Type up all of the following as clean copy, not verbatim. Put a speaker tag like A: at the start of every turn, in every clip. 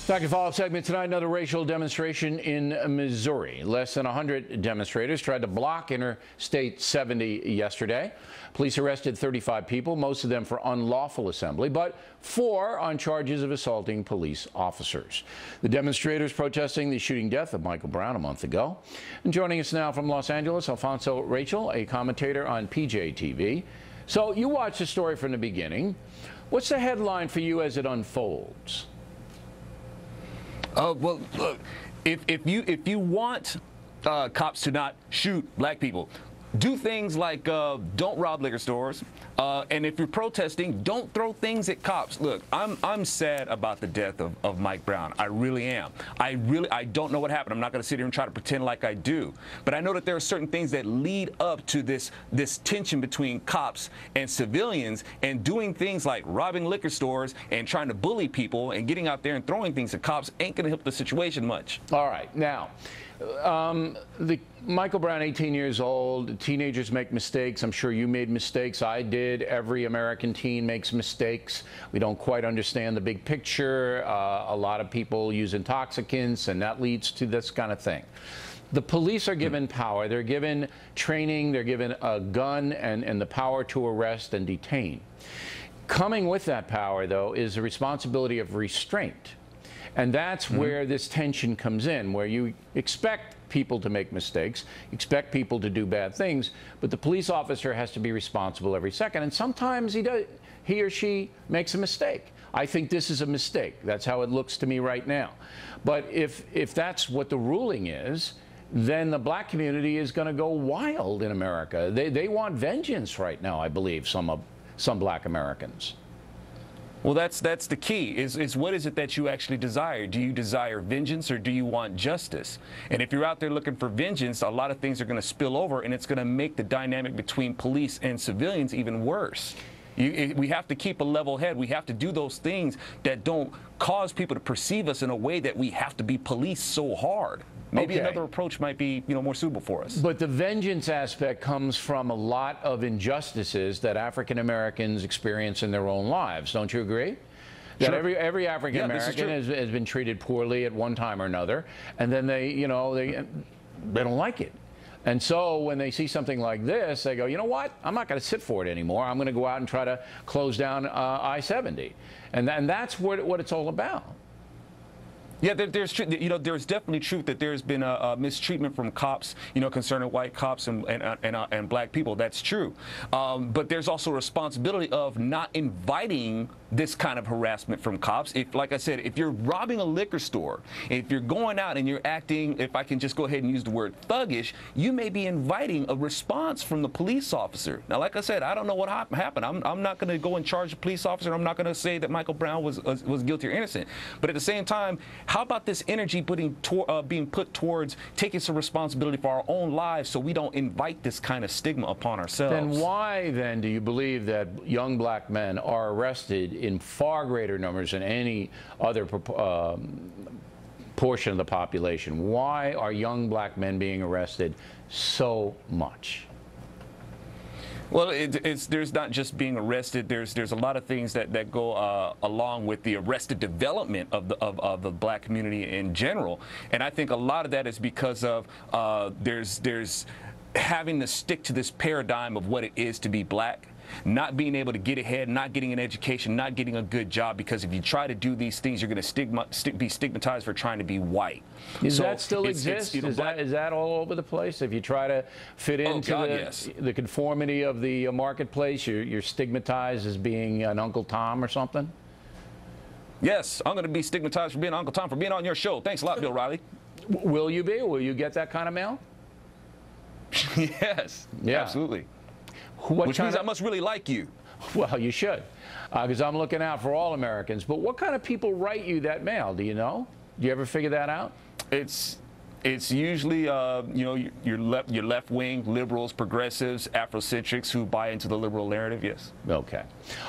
A: Back to follow-up segment tonight, another racial demonstration in Missouri. Less than 100 demonstrators tried to block Interstate 70 yesterday. Police arrested 35 people, most of them for unlawful assembly, but 4 on charges of assaulting police officers. The demonstrators protesting the shooting death of Michael Brown a month ago. And joining us now from Los Angeles, Alfonzo Rachel, a commentator on PJTV. So you watched the story from the beginning. What's the headline for you as it unfolds?
B: Well, look, if you want cops to not shoot black people, do things like don't rob liquor stores, and if you're protesting, don't throw things at cops. Look, I'm sad about the death of Mike Brown. I really am. I don't know what happened. I'm not going to sit here and try to pretend like I do. But I know that there are certain things that lead up to this tension between cops and civilians, and doing things like robbing liquor stores and trying to bully people and getting out there and throwing things at cops ain't going to help the situation much.
A: All right. Now, Michael Brown, 18 years old. Teenagers make mistakes. I'm sure you made mistakes. I did. Every American teen makes mistakes. We don't quite understand the big picture. A lot of people use intoxicants, and that leads to this kind of thing. The police are given power. They're given training. They're given a gun and the power to arrest and detain. Coming with that power, though, is the responsibility of restraint. And that's where this tension comes in, where you expect people to make mistakes, expect people to do bad things, but the police officer has to be responsible every second. And sometimes he or she makes a mistake. I think this is a mistake. That's how it looks to me right now. But if that's what the ruling is, then the black community is going to go wild in America. They want vengeance right now, I believe, some black Americans.
B: Well, that's the key, is what is it that you actually desire? Do you desire vengeance, or do you want justice? And if you're out there looking for vengeance, a lot of things are going to spill over, and it's going to make the dynamic between police and civilians even worse. We have to keep a level head. We have to do those things that don't cause people to perceive us in a way that we have to be policed so hard. Maybe another approach might be, more suitable for us.
A: But the vengeance aspect comes from a lot of injustices that African Americans experience in their own lives. Don't you agree? That
B: Sure.
A: every African American has been treated poorly at one time or another, and then they don't like it. And so when they see something like this, they go, you know what? I'm not going to sit for it anymore. I'm going to go out and try to close down I-70. And that's what it's all about.
B: Yeah, there's definitely truth that there's been a mistreatment from cops, concerning white cops and black people. That's true. But there's also a responsibility of not inviting this kind of harassment from cops. Like I said, if you're robbing a liquor store, if you're going out and you're acting, if I can just go ahead and use the word thuggish, you may be inviting a response from the police officer. Now, like I said, I don't know what happened. I'm not going to go and charge the police officer. I'm not going to say that Michael Brown was guilty or innocent. But at the same time, how about this energy being put towards taking some responsibility for our own lives, so we don't invite this kind of stigma upon ourselves?
A: Then why then do you believe that young black men are arrested in far greater numbers than any other portion of the population? Why are young black men being arrested so much?
B: Well, there's not just being arrested. There's a lot of things that go along with the arrested development of the black community in general, and I think a lot of that is because of there's having to stick to this paradigm of what it is to be black. Not being able to get ahead, not getting an education, not getting a good job, because if you try to do these things, you're going to be stigmatized for trying to be white.
A: Does that still exist? Is that all over the place? If you try to fit into the conformity of the marketplace, you're stigmatized as being an Uncle Tom or something?
B: Yes, I'm going to be stigmatized for being Uncle Tom, for being on your show. Thanks a lot, Bill Riley.
A: Will you be? Will you get that kind of mail?
B: Yes, absolutely. Which means I must really like you.
A: Well, you should, because I'm looking out for all Americans. But what kind of people write you that mail? Do you know? Do you ever figure that out?
B: It's usually your left-wing liberals, progressives, Afrocentrics who buy into the liberal narrative. Yes.
A: Okay.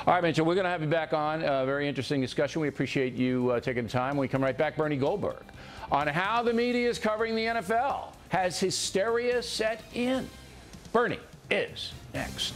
A: All right, Mitchell. We're going to have you back on. Very interesting discussion. We appreciate you taking the time. when we come right back, Bernie Goldberg on how the media is covering the NFL. Has hysteria set in? Bernie is next.